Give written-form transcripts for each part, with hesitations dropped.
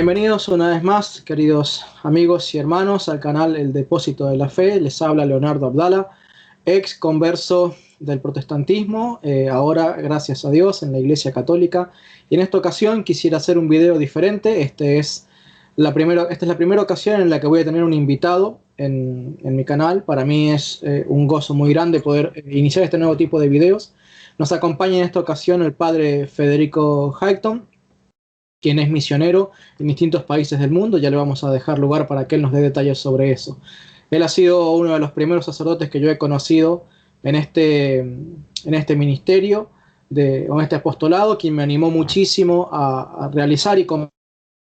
Bienvenidos una vez más, queridos amigos y hermanos, al canal El Depósito de la Fe. Les habla Leonardo Abdala, ex converso del protestantismo, ahora, gracias a Dios, en la Iglesia Católica. Y en esta ocasión quisiera hacer un video diferente. Esta es la primera ocasión en la que voy a tener un invitado en mi canal. Para mí es un gozo muy grande poder iniciar este nuevo tipo de videos. Nos acompaña en esta ocasión el padre Federico Hayton, quien es misionero en distintos países del mundo. Ya le vamos a dejar lugar para que él nos dé detalles sobre eso. Él ha sido uno de los primeros sacerdotes que yo he conocido en este ministerio, en este apostolado, quien me animó muchísimo a realizar y con el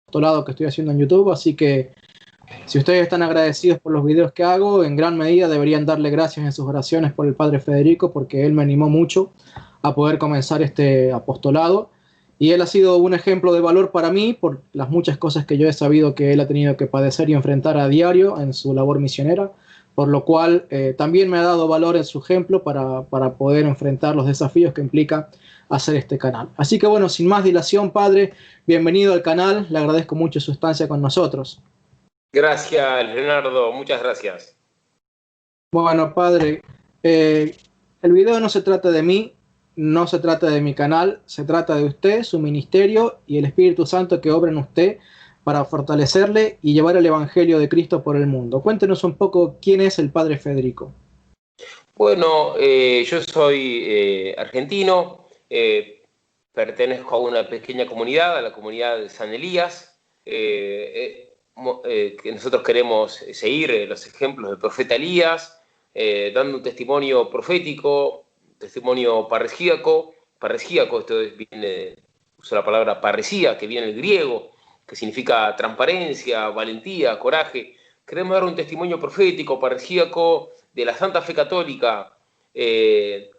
apostolado que estoy haciendo en YouTube. Así que si ustedes están agradecidos por los videos que hago, en gran medida deberían darle gracias en sus oraciones por el padre Federico, porque él me animó mucho a poder comenzar este apostolado. Y él ha sido un ejemplo de valor para mí por las muchas cosas que yo he sabido que él ha tenido que padecer y enfrentar a diario en su labor misionera, por lo cual también me ha dado valor en su ejemplo para poder enfrentar los desafíos que implica hacer este canal. Así que bueno, sin más dilación, padre, bienvenido al canal, le agradezco mucho su estancia con nosotros. Gracias, Leonardo, muchas gracias. Bueno, padre, el video no se trata de mí, no se trata de mi canal, se trata de usted, su ministerio y el Espíritu Santo que obra en usted para fortalecerle y llevar el Evangelio de Cristo por el mundo. Cuéntenos un poco quién es el padre Federico. Bueno, yo soy argentino, pertenezco a una pequeña comunidad, a la comunidad de San Elías, que nosotros queremos seguir los ejemplos del profeta Elías, dando un testimonio profético, testimonio parresíaco, esto viene, uso la palabra parresía, que viene del griego, que significa transparencia, valentía, coraje. Queremos dar un testimonio profético, parresíaco, de la Santa Fe Católica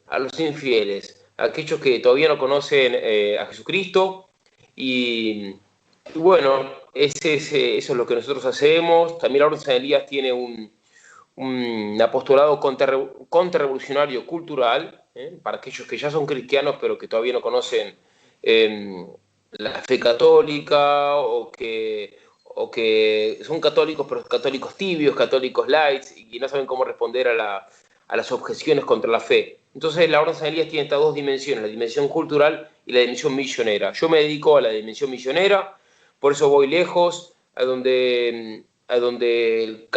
a los infieles, a aquellos que todavía no conocen a Jesucristo. Y bueno, eso es lo que nosotros hacemos. También la Orden de San Elías tiene un apostolado contrarrevolucionario cultural, para aquellos que ya son cristianos pero que todavía no conocen la fe católica o que son católicos pero católicos tibios, católicos light y no saben cómo responder a las objeciones contra la fe. Entonces la Orden de San Elías tiene estas dos dimensiones, la dimensión cultural y la dimensión misionera. Yo me dedico a la dimensión misionera, por eso voy lejos, a donde el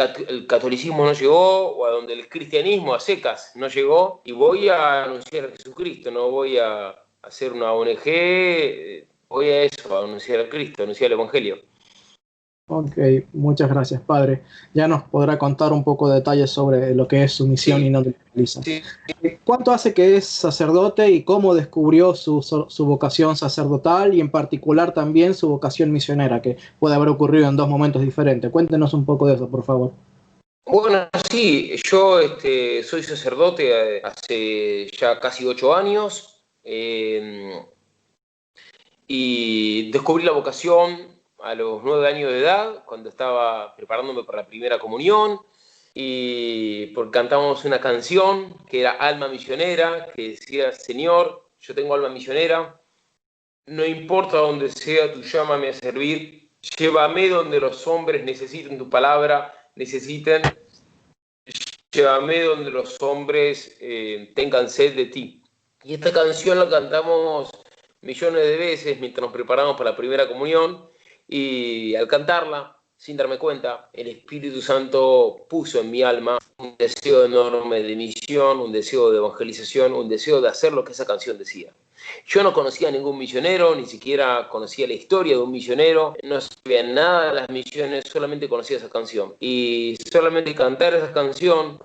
catolicismo no llegó o a donde el cristianismo a secas no llegó, y voy a anunciar a Jesucristo, no voy a hacer una ONG, voy a eso, a anunciar a Cristo, a anunciar el Evangelio. Ok, muchas gracias, padre. Ya nos podrá contar un poco de detalles sobre lo que es su misión y dónde lo realiza. Sí. ¿Cuánto hace que es sacerdote y cómo descubrió su vocación sacerdotal y en particular también su vocación misionera, que puede haber ocurrido en dos momentos diferentes? Cuéntenos un poco de eso, por favor. Bueno, sí, yo soy sacerdote hace ya casi 8 años y descubrí la vocación a los 9 años de edad, cuando estaba preparándome para la primera comunión, y porque cantábamos una canción que era Alma Misionera, que decía: Señor, yo tengo alma misionera, no importa donde sea, tú llámame a servir, llévame donde los hombres necesiten tu palabra, llévame donde los hombres tengan sed de ti. Y esta canción la cantamos millones de veces mientras nos preparamos para la primera comunión, y al cantarla, sin darme cuenta, el Espíritu Santo puso en mi alma un deseo enorme de misión, un deseo de evangelización, un deseo de hacer lo que esa canción decía. Yo no conocía a ningún misionero, ni siquiera conocía la historia de un misionero, no sabía nada de las misiones, solamente conocía esa canción. Y solamente cantar esa canción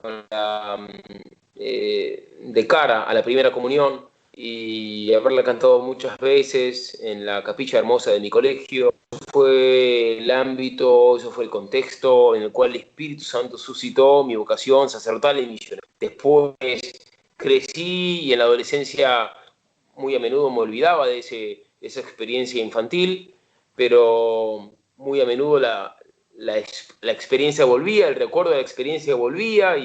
de cara a la primera comunión y haberla cantado muchas veces en la capilla hermosa de mi colegio, fue el ámbito, eso fue el contexto en el cual el Espíritu Santo suscitó mi vocación sacerdotal y misionera. Después crecí y en la adolescencia muy a menudo me olvidaba de esa experiencia infantil, pero muy a menudo la experiencia volvía, el recuerdo de la experiencia volvía,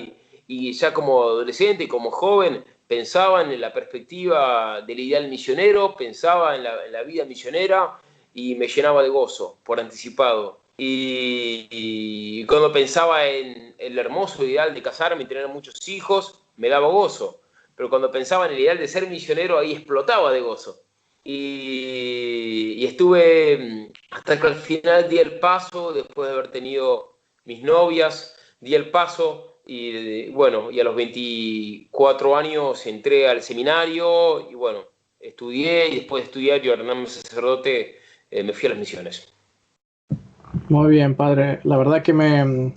y ya como adolescente y como joven pensaba en la perspectiva del ideal misionero, pensaba en la vida misionera, y me llenaba de gozo por anticipado. Y cuando pensaba en el hermoso ideal de casarme y tener muchos hijos, me daba gozo. Pero cuando pensaba en el ideal de ser misionero, ahí explotaba de gozo. Y estuve hasta que al final di el paso, después de haber tenido mis novias, di el paso y bueno, y a los 24 años entré al seminario y bueno, estudié y después de estudiar y ordenarme sacerdote, me fui a las misiones. Muy bien, padre. La verdad que me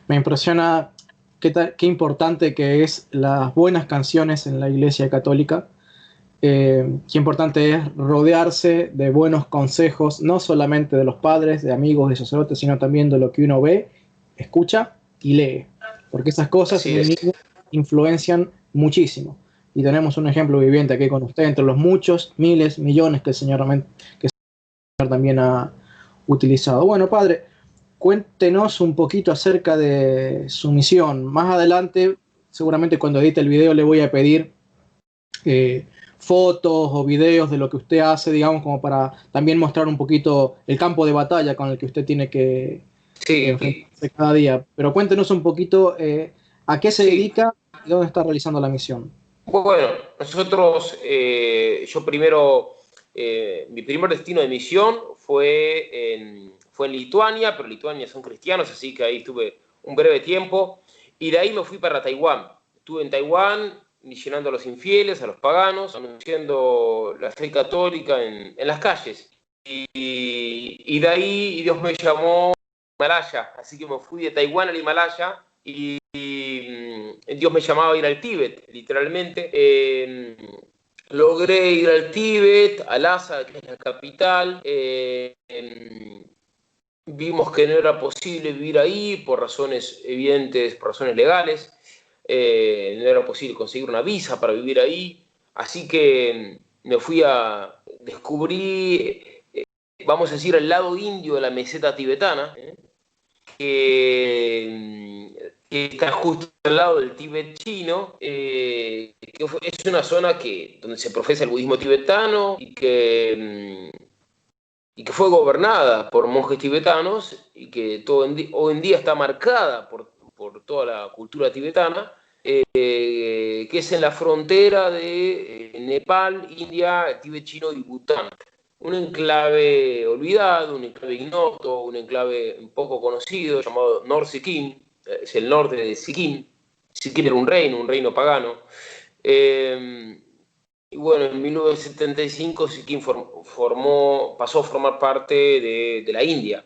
impresiona qué importante que es las buenas canciones en la Iglesia Católica. Qué importante es rodearse de buenos consejos, no solamente de los padres, de amigos, de sacerdotes, sino también de lo que uno ve, escucha y lee. Porque esas cosas en Así un es. niño influencian muchísimo. Y tenemos un ejemplo viviente aquí con usted, entre los muchos, miles, millones que el Señor también ha utilizado. Bueno, padre, cuéntenos un poquito acerca de su misión. Más adelante, seguramente cuando edite el video le voy a pedir eh, fotos o videos de lo que usted hace, digamos, como para también mostrar un poquito el campo de batalla con el que usted tiene que Sí, enfrentarse cada día. Pero cuéntenos un poquito a qué se sí. dedica y dónde está realizando la misión. Bueno, nosotros, yo primero, mi primer destino de misión fue en Lituania, pero Lituania son cristianos, así que ahí estuve un breve tiempo, y de ahí me fui para Taiwán. Estuve en Taiwán misionando a los infieles, a los paganos, anunciando la fe católica en las calles. Y de ahí Dios me llamó al Himalaya, así que me fui de Taiwán al Himalaya y Dios me llamaba a ir al Tíbet, literalmente. Logré ir al Tíbet, a Lhasa, que es la capital. Vimos que no era posible vivir ahí por razones evidentes, por razones legales. No era posible conseguir una visa para vivir ahí. Así que me fui a descubrir, vamos a decir, el lado indio de la meseta tibetana, que está justo al lado del Tíbet chino, que es una zona donde se profesa el budismo tibetano y que fue gobernada por monjes tibetanos y que hoy en día está marcada por toda la cultura tibetana, que es en la frontera de Nepal, India, Tíbet chino y Bután. Un enclave olvidado, un enclave ignoto, un enclave un poco conocido llamado North Sikkim, es el norte de Sikkim. Sikkim era un reino pagano. Y bueno, en 1975 Sikkim pasó a formar parte de la India.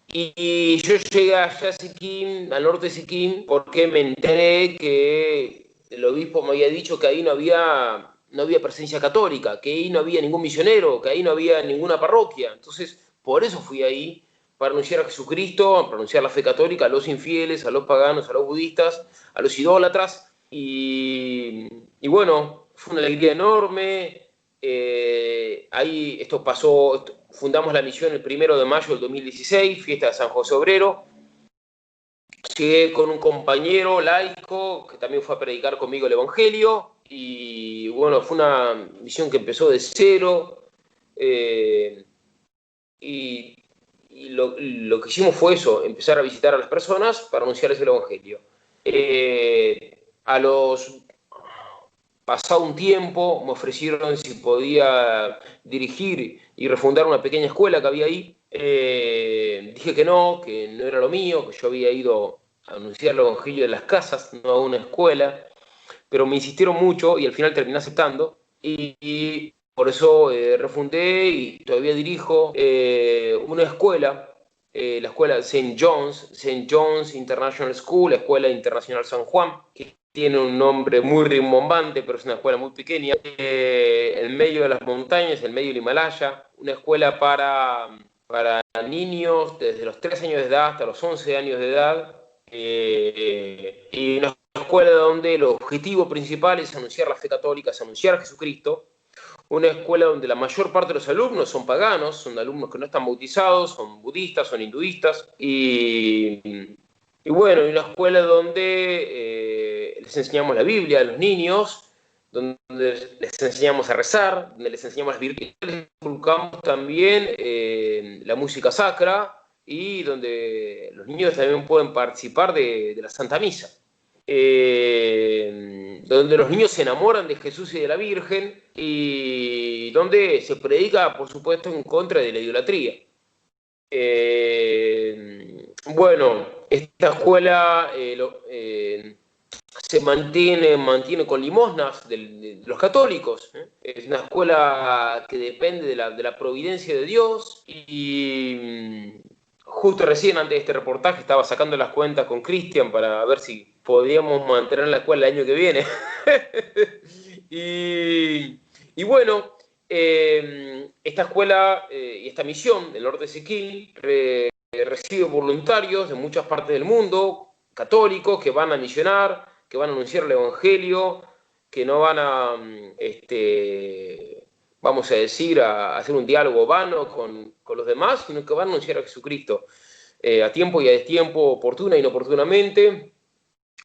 Y yo llegué allá a Sikkim, al norte de Sikkim, porque me enteré que el obispo me había dicho que ahí no había presencia católica, que ahí no había ningún misionero, que ahí no había ninguna parroquia. Entonces, por eso fui ahí, para anunciar a Jesucristo, para anunciar la fe católica a los infieles, a los paganos, a los budistas, a los idólatras. Y bueno, fue una alegría enorme. Ahí esto pasó, fundamos la misión el 1 de mayo del 2016, fiesta de San José Obrero. Llegué con un compañero laico que también fue a predicar conmigo el Evangelio y bueno, fue una misión que empezó de cero y lo que hicimos fue eso, empezar a visitar a las personas para anunciarles el Evangelio. A los Pasado un tiempo me ofrecieron si podía dirigir y refundar una pequeña escuela que había ahí. Dije que no era lo mío, que yo había ido a anunciar el Evangelio de las casas, no a una escuela, pero me insistieron mucho y al final terminé aceptando. Y por eso refundé y todavía dirijo una escuela, la escuela St. John's International School, la Escuela Internacional San Juan, que tiene un nombre muy rimbombante, pero es una escuela muy pequeña, en medio de las montañas, en medio del Himalaya, una escuela para niños desde los 3 años de edad hasta los 11 años de edad, y una escuela donde el objetivo principal es anunciar la fe católica, es anunciar a Jesucristo. Una escuela donde la mayor parte de los alumnos son paganos, son alumnos que no están bautizados, son budistas, son hinduistas, y bueno, una escuela donde les enseñamos la Biblia a los niños, donde les enseñamos a rezar, donde les enseñamos las virtudes, les inculcamos también la música sacra y donde los niños también pueden participar de la Santa Misa. Donde los niños se enamoran de Jesús y de la Virgen y donde se predica, por supuesto, en contra de la idolatría. Bueno, esta escuela se mantiene con limosnas de los católicos. Es una escuela que depende de la providencia de Dios y justo recién antes de este reportaje estaba sacando las cuentas con Cristian para ver si podríamos mantener la escuela el año que viene. y bueno, esta escuela y esta misión del norte de Siquil recibe voluntarios de muchas partes del mundo, católicos, que van a misionar, que van a anunciar el Evangelio, que no van a, vamos a decir, a hacer un diálogo vano con los demás, sino que van a anunciar a Jesucristo a tiempo y a destiempo, oportuna e inoportunamente.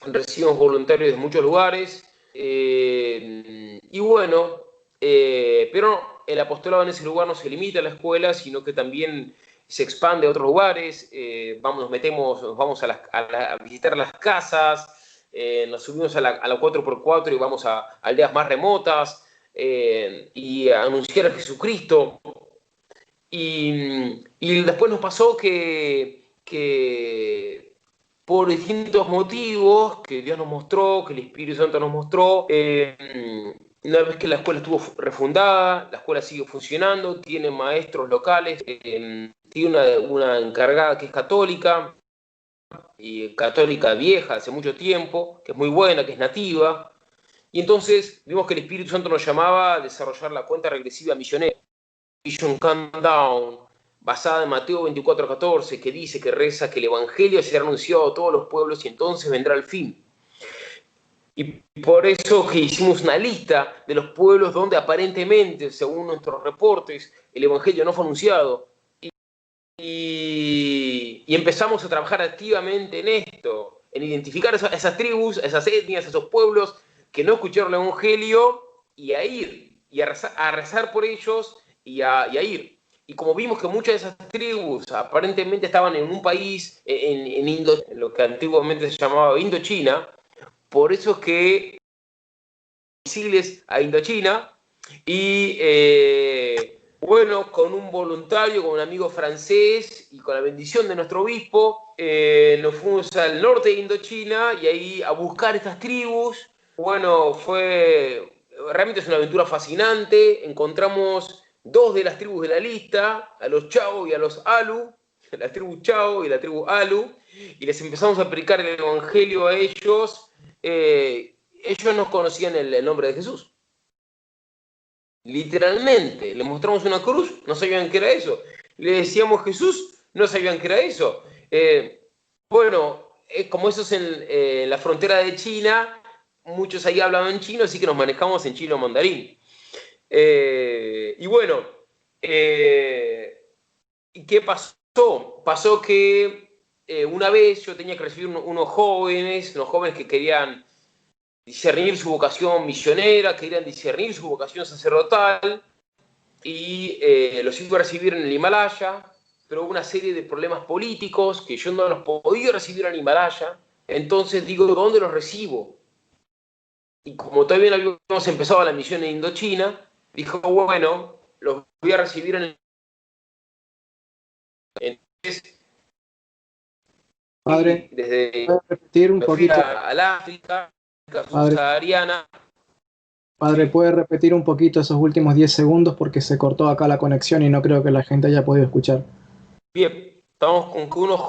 Recibimos voluntarios de muchos lugares. Y bueno, pero el apostolado en ese lugar no se limita a la escuela, sino que también se expande a otros lugares. Nos vamos a visitar las casas, nos subimos a la 4x4 y vamos a aldeas más remotas y a anunciar a Jesucristo. Y después nos pasó que por distintos motivos que Dios nos mostró, que el Espíritu Santo nos mostró, una vez que la escuela estuvo refundada, la escuela sigue funcionando, tiene maestros locales, tiene una encargada que es católica, y católica vieja, hace mucho tiempo, que es muy buena, que es nativa, y entonces vimos que el Espíritu Santo nos llamaba a desarrollar la cuenta regresiva misionera, Vision Countdown, basada en Mateo 24:14, que dice, que reza, que el Evangelio será anunciado a todos los pueblos y entonces vendrá el fin. Y por eso que hicimos una lista de los pueblos donde aparentemente, según nuestros reportes, el Evangelio no fue anunciado. Y empezamos a trabajar activamente en esto, en identificar esas tribus, esas etnias, esos pueblos que no escucharon el Evangelio y a ir, y a rezar por ellos y a ir. Y como vimos que muchas de esas tribus aparentemente estaban en un país, en lo que antiguamente se llamaba Indochina, por eso es que misiles a Indochina y bueno, con un voluntario, con un amigo francés y con la bendición de nuestro obispo, nos fuimos al norte de Indochina y ahí a buscar estas tribus. Bueno, realmente es una aventura fascinante. Encontramos 2 de las tribus de la lista, a los Chao y a los Alu, la tribu Chao y la tribu Alu, y les empezamos a predicar el Evangelio a ellos. Ellos no conocían el nombre de Jesús. Literalmente, les mostramos una cruz, no sabían qué era eso. Le decíamos Jesús, no sabían qué era eso. Bueno, como eso es en la frontera de China, muchos ahí hablaban chino, así que nos manejamos en chino mandarín. Y bueno, ¿y qué pasó? Pasó que una vez yo tenía que recibir unos jóvenes que querían discernir su vocación misionera, querían discernir su vocación sacerdotal, y los iba a recibir en el Himalaya, pero hubo una serie de problemas políticos que yo no los podía recibir en el Himalaya. Entonces digo, ¿dónde los recibo? Y como todavía no habíamos empezado la misión en Indochina, dijo, bueno, los voy a recibir en el... Entonces, Padre, desde ¿puede repetir un me fui poquito? al África Padre, subsahariana. Padre, ¿puede repetir un poquito esos últimos 10 segundos? Porque se cortó acá la conexión y no creo que la gente haya podido escuchar. Bien, estamos con que unos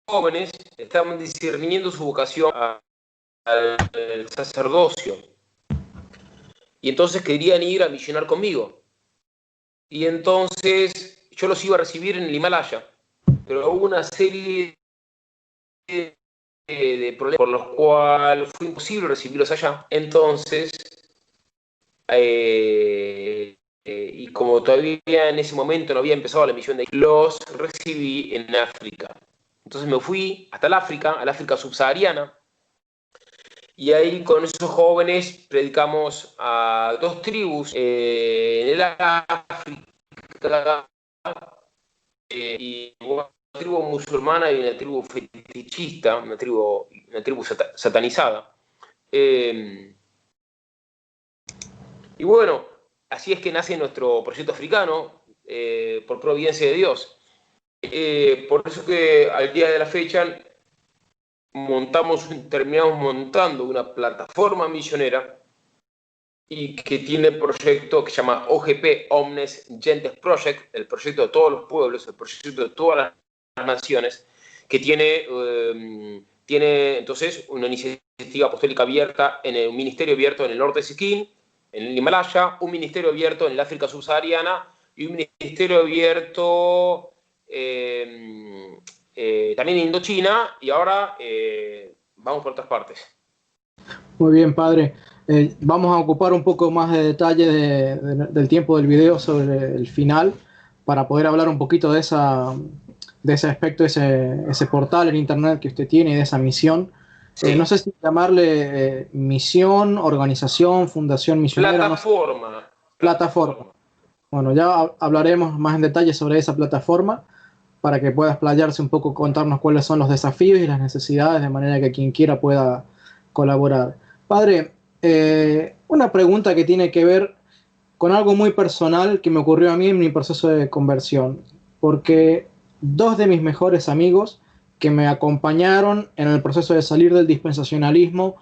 jóvenes estaban discerniendo su vocación al sacerdocio. Y entonces querían ir a misionar conmigo. Y entonces yo los iba a recibir en el Himalaya. Pero hubo una serie de problemas por los cuales fue imposible recibirlos allá. Entonces, y como todavía en ese momento no había empezado la misión los recibí en África. Entonces me fui hasta el África, al África subsahariana, Y ahí con esos jóvenes predicamos a 2 tribus en el África, y una tribu musulmana y una tribu fetichista, una tribu satanizada. Y bueno, así es que nace nuestro proyecto africano, por providencia de Dios. Por eso que al día de la fecha terminamos montando una plataforma misionera y que tiene el proyecto que se llama OGP, Omnes Gentes Project, el proyecto de todos los pueblos, el proyecto de todas las naciones, que tiene entonces una iniciativa apostólica abierta, un ministerio abierto en el norte de Sikkim, en el Himalaya, un ministerio abierto en el África subsahariana y un ministerio abierto también en Indochina, y ahora vamos por otras partes. Muy bien, padre. Vamos a ocupar un poco más de detalle del tiempo del video sobre el final, para poder hablar un poquito de ese aspecto, ese portal en internet que usted tiene y de esa misión. Sí. No sé si llamarle misión, organización, fundación misionera. Plataforma. No sé. Plataforma. Bueno, ya hablaremos más en detalle sobre esa plataforma, para que pueda explayarse un poco, contarnos cuáles son los desafíos y las necesidades, de manera que quien quiera pueda colaborar. Padre, una pregunta que tiene que ver con algo muy personal que me ocurrió a mí en mi proceso de conversión, porque 2 de mis mejores amigos que me acompañaron en el proceso de salir del dispensacionalismo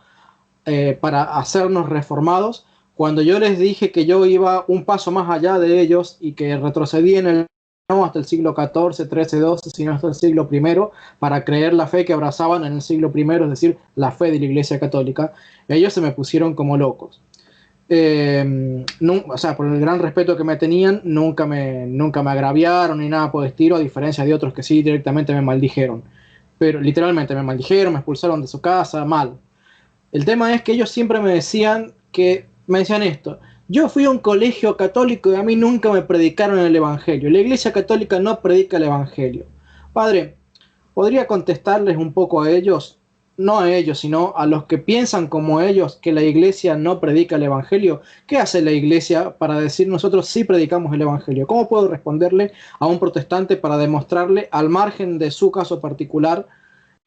para hacernos reformados, cuando yo les dije que yo iba un paso más allá de ellos y que retrocedí en el no hasta el siglo XIV, XIII, XII, sino hasta el siglo I, para creer la fe que abrazaban en el siglo I, es decir, la fe de la Iglesia Católica, ellos se me pusieron como locos. O sea, por el gran respeto que me tenían, nunca me agraviaron ni nada por el estilo, a diferencia de otros que sí directamente me maldijeron. Pero literalmente me maldijeron, me expulsaron de su casa, mal. El tema es que ellos siempre me decían esto: yo fui a un colegio católico y a mí nunca me predicaron el Evangelio. La Iglesia Católica no predica el Evangelio. Padre, ¿podría contestarles un poco a ellos? No a ellos, sino a los que piensan como ellos que la Iglesia no predica el Evangelio. ¿Qué hace la Iglesia para decir nosotros sí predicamos el Evangelio? ¿Cómo puedo responderle a un protestante para demostrarle, al margen de su caso particular,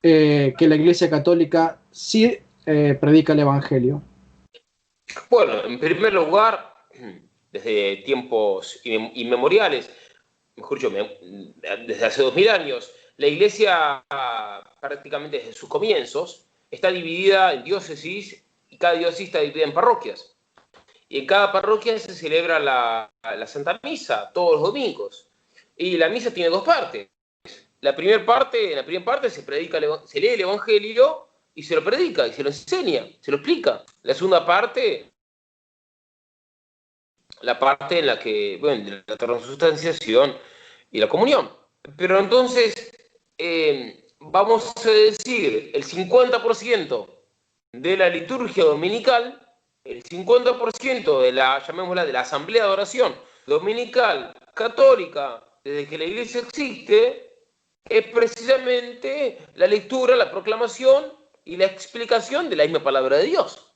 que la Iglesia Católica sí predica el Evangelio? Bueno, en primer lugar, desde tiempos inmemoriales, mejor dicho, desde hace 2000 años, la Iglesia, prácticamente desde sus comienzos, está dividida en diócesis, y cada diócesis está dividida en parroquias. Y en cada parroquia se celebra la Santa Misa todos los domingos. Y la misa tiene 2 partes. En la primera parte se lee el Evangelio y se lo predica, y se lo enseña, se lo explica. La segunda parte, la parte en la que, bueno, la transubstanciación y la comunión. Pero entonces, vamos a decir, el 50% de la liturgia dominical, el 50% de llamémosla, de la asamblea de oración dominical católica, desde que la Iglesia existe, es precisamente la lectura, la proclamación y la explicación de la misma palabra de Dios.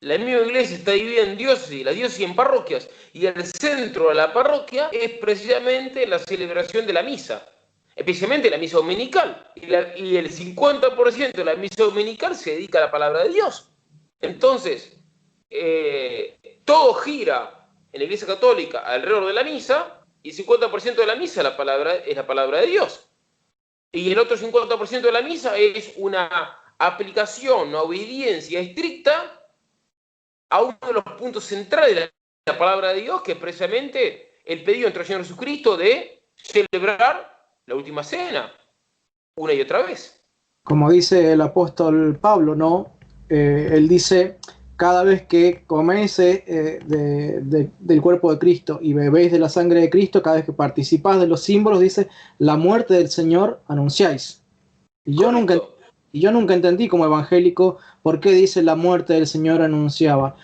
La misma Iglesia está dividida en diócesis, la diócesis en parroquias, y el centro de la parroquia es precisamente la celebración de la misa, especialmente la misa dominical. Y el 50% de la misa dominical se dedica a la palabra de Dios. Entonces, todo gira en la Iglesia Católica alrededor de la misa, y el 50% de la misa es la palabra de Dios. Y el otro 50% de la misa es una aplicación, una obediencia estricta a uno de los puntos centrales de la palabra de Dios, que es precisamente el pedido entre el Señor Jesucristo de celebrar la última cena una y otra vez. Como dice el apóstol Pablo, ¿no? Él dice: cada vez que coméis del cuerpo de Cristo y bebéis de la sangre de Cristo, cada vez que participáis de los símbolos, dice, la muerte del Señor anunciáis. Y yo nunca entendí como evangélico por qué dice la muerte del Señor anunciaba.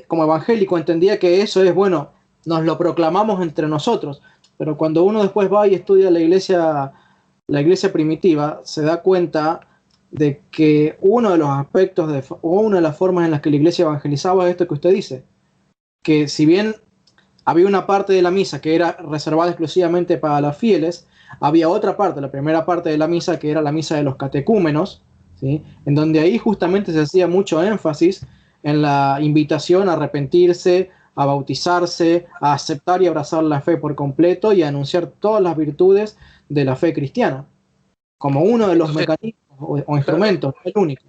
Como evangélico entendía que eso es, bueno, nos lo proclamamos entre nosotros, pero cuando uno después va y estudia la iglesia primitiva, se da cuenta de que uno de los aspectos o una de las formas en las que la iglesia evangelizaba es esto que usted dice, que si bien había una parte de la misa que era reservada exclusivamente para los fieles, había otra parte, la primera parte de la misa, que era la misa de los catecúmenos, ¿sí? En donde ahí justamente se hacía mucho énfasis en la invitación a arrepentirse, a bautizarse, a aceptar y abrazar la fe por completo y a anunciar todas las virtudes de la fe cristiana, como uno de los Entonces, mecanismos o claro. instrumentos, el único.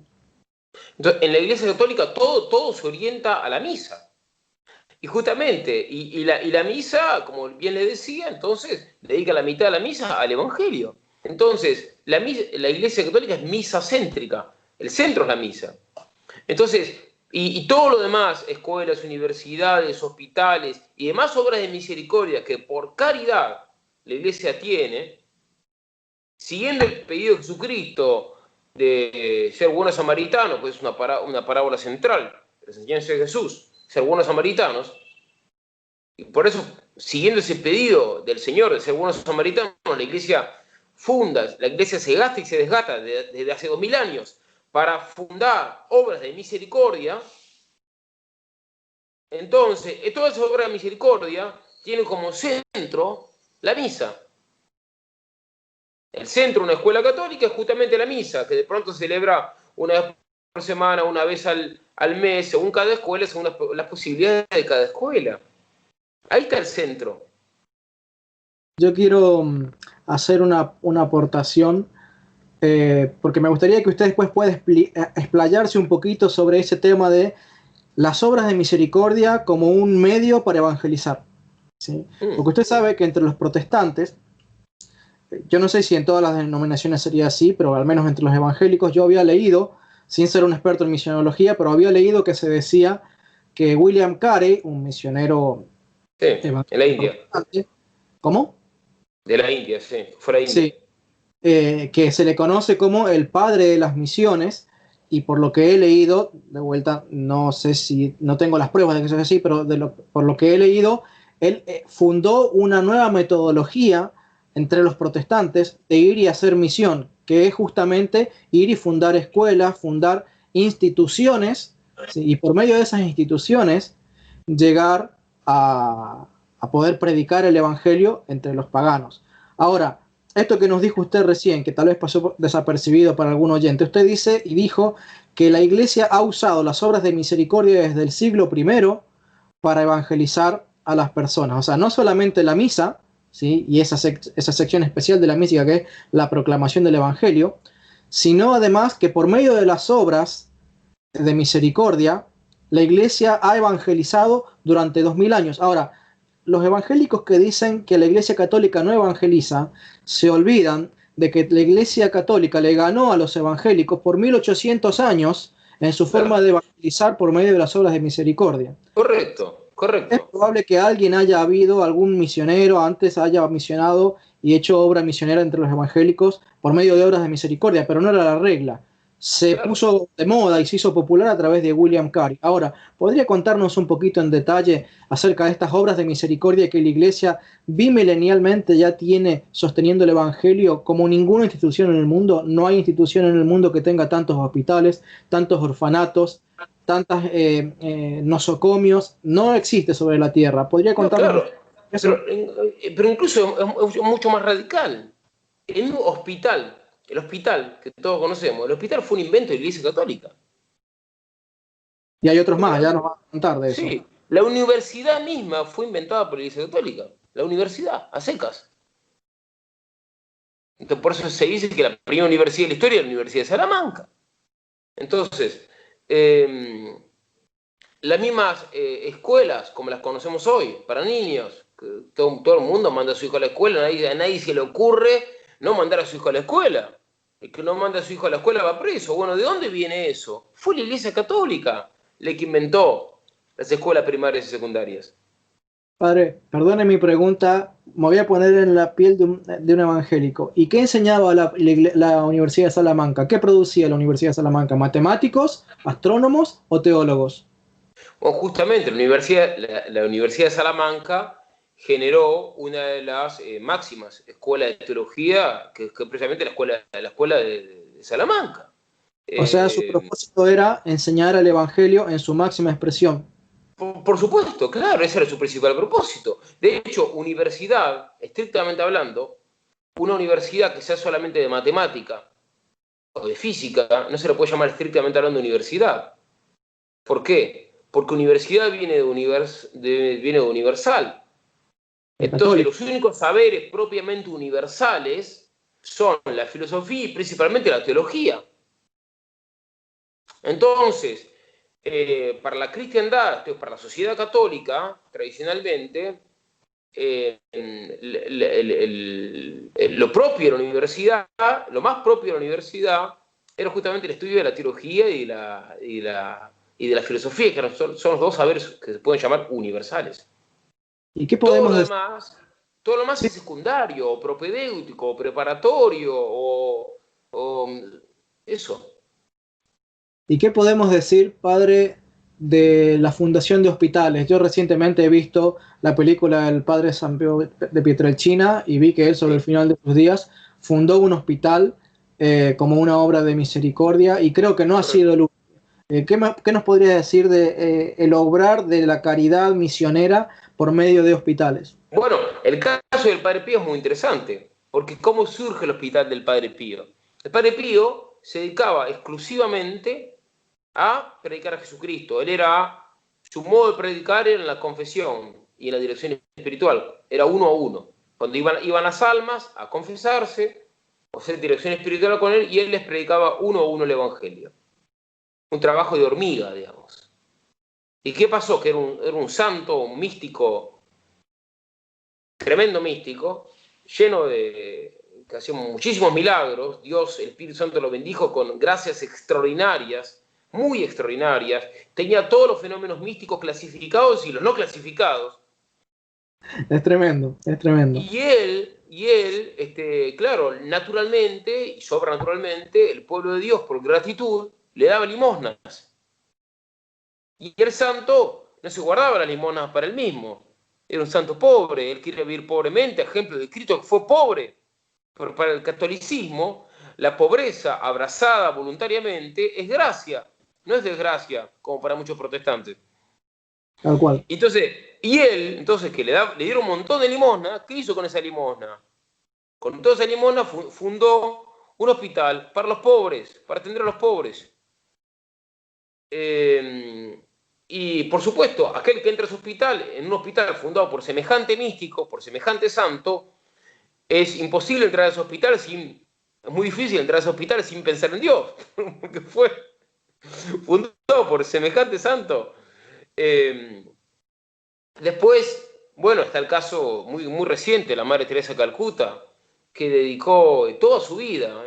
Entonces, en la Iglesia Católica todo se orienta a la misa. Y justamente, y la misa, como bien le decía, entonces dedica la mitad de la misa al Evangelio. Entonces, la Iglesia Católica es misa céntrica, el centro es la misa. Entonces, y todo lo demás, escuelas, universidades, hospitales y demás obras de misericordia que por caridad la Iglesia tiene, siguiendo el pedido de Jesucristo de ser buenos samaritanos, pues es una parábola central de la enseñanza de Jesús, ser buenos samaritanos, y por eso, siguiendo ese pedido del Señor de ser buenos samaritanos, la Iglesia la Iglesia se gasta y se desgasta desde hace 2000 años para fundar obras de misericordia. Entonces, todas esas obras de misericordia tienen como centro la misa. El centro de una escuela católica es justamente la misa, que de pronto se celebra una vez por semana, una vez al mes, según cada escuela, según las posibilidades de cada escuela. Ahí está el centro. Yo quiero hacer una aportación, porque me gustaría que usted después pueda explayarse un poquito sobre ese tema de las obras de misericordia como un medio para evangelizar, ¿sí? Porque usted sabe que entre los protestantes, yo no sé si en todas las denominaciones sería así, pero al menos entre los evangélicos yo había leído, sin ser un experto en misionología, pero había leído que se decía que William Carey, un misionero Sí, en la evangélico India. protestante, ¿cómo? De la India, sí, fue la India. Sí, que se le conoce como el padre de las misiones, y por lo que he leído, de vuelta, no sé si, no tengo las pruebas de que eso es así, pero por lo que he leído, él fundó una nueva metodología entre los protestantes de ir y hacer misión, que es justamente ir y fundar escuelas, fundar instituciones, ¿sí? Y por medio de esas instituciones llegar a poder predicar el evangelio entre los paganos. Ahora, esto que nos dijo usted recién, que tal vez pasó desapercibido para algún oyente, usted dice y dijo que la iglesia ha usado las obras de misericordia desde el siglo I para evangelizar a las personas. O sea, no solamente la misa, ¿sí? Y esa sección especial de la misa que es la proclamación del evangelio, sino además que por medio de las obras de misericordia, la iglesia ha evangelizado durante 2000 años. Ahora, los evangélicos que dicen que la iglesia católica no evangeliza, se olvidan de que la iglesia católica le ganó a los evangélicos por 1800 años en su forma Claro. de evangelizar por medio de las obras de misericordia. Correcto, Es correcto. probable que alguien haya habido, algún misionero antes haya misionado y hecho obra misionera entre los evangélicos por medio de obras de misericordia, pero no era la regla. Se Claro. puso de moda y se hizo popular a través de William Carey. Ahora, ¿podría contarnos un poquito en detalle acerca de estas obras de misericordia que la Iglesia bimilenialmente ya tiene sosteniendo el Evangelio como ninguna institución en el mundo? No hay institución en el mundo que tenga tantos hospitales, tantos orfanatos, tantas nosocomios, no existe sobre la tierra. ¿Podría No, contarnos claro. eso? Pero incluso es mucho más radical. En un hospital, el hospital que todos conocemos, el hospital fue un invento de la Iglesia Católica. Y hay otros más, ya nos va a contar de eso. Sí, la universidad misma fue inventada por la Iglesia Católica. La universidad, a secas. Entonces, por eso se dice que la primera universidad de la historia es la Universidad de Salamanca. Entonces, las mismas escuelas, como las conocemos hoy, para niños, que todo el mundo manda a su hijo a la escuela, a nadie se le ocurre no mandar a su hijo a la escuela. El que no manda a su hijo a la escuela va preso. Bueno, ¿de dónde viene eso? Fue la Iglesia Católica la que inventó las escuelas primarias y secundarias. Padre, perdone mi pregunta, me voy a poner en la piel de un evangélico. ¿Y qué enseñaba la Universidad de Salamanca? ¿Qué producía la Universidad de Salamanca? ¿Matemáticos, astrónomos o teólogos? Bueno, justamente la Universidad de Salamanca generó una de las máximas escuelas de teología, que es precisamente la escuela de Salamanca. O sea, su Eh, propósito era enseñar el Evangelio en su máxima expresión. por supuesto, claro, ese era su principal propósito. De hecho, universidad, estrictamente hablando, una universidad que sea solamente de matemática o de física, no se le puede llamar estrictamente hablando universidad. ¿Por qué? Porque universidad viene de universal. De Entonces, católico. los únicos saberes propiamente universales son la filosofía y principalmente la teología. Entonces, para la cristiandad, para la sociedad católica, tradicionalmente, lo propio de la universidad, lo más propio de la universidad, era justamente el estudio de la teología y de la filosofía, que son los dos saberes que se pueden llamar universales. ¿Y qué Todo podemos lo decir? demás, todo lo demás es secundario, o propedéutico, o preparatorio, o eso. ¿Y qué podemos decir, padre, de la fundación de hospitales? Yo recientemente he visto la película del padre San Pío de Pietrelcina y vi que él sobre el Sí. final de sus días fundó un hospital como una obra de misericordia y creo que no ha sido Correcto. el único. ¿Qué nos podría decir de el obrar de la caridad misionera por medio de hospitales? Bueno, el caso del Padre Pío es muy interesante, porque ¿cómo surge el hospital del Padre Pío? El Padre Pío se dedicaba exclusivamente a predicar a Jesucristo. Su modo de predicar era en la confesión y en la dirección espiritual, era uno a uno. Cuando iban las almas a confesarse o hacer dirección espiritual con él, y él les predicaba uno a uno el Evangelio. Un trabajo de hormiga, digamos. ¿Y qué pasó? Que era un santo, un místico, tremendo místico, lleno de, que hacía muchísimos milagros. Dios, el Espíritu Santo lo bendijo con gracias extraordinarias, muy extraordinarias. Tenía todos los fenómenos místicos clasificados y los no clasificados. Es tremendo, es tremendo. Claro, naturalmente y sobrenaturalmente, el pueblo de Dios, por gratitud, le daba limosnas. Y el santo no se guardaba las limosnas para él mismo. Era un santo pobre, él quería vivir pobremente, ejemplo de Cristo que fue pobre. Pero para el catolicismo, la pobreza abrazada voluntariamente es gracia, no es desgracia, como para muchos protestantes. Tal cual. Entonces, que le dieron un montón de limosna, ¿qué hizo con esa limosna? Con toda esa limosna fundó un hospital para los pobres, para atender a los pobres. Y por supuesto, aquel que entra a su hospital, en un hospital fundado por semejante místico, por semejante santo, es imposible entrar a ese hospital es muy difícil entrar a ese hospital sin pensar en Dios, porque fue fundado por semejante santo. Eh, Después, bueno, está el caso muy reciente, la Madre Teresa de Calcuta, que dedicó toda su vida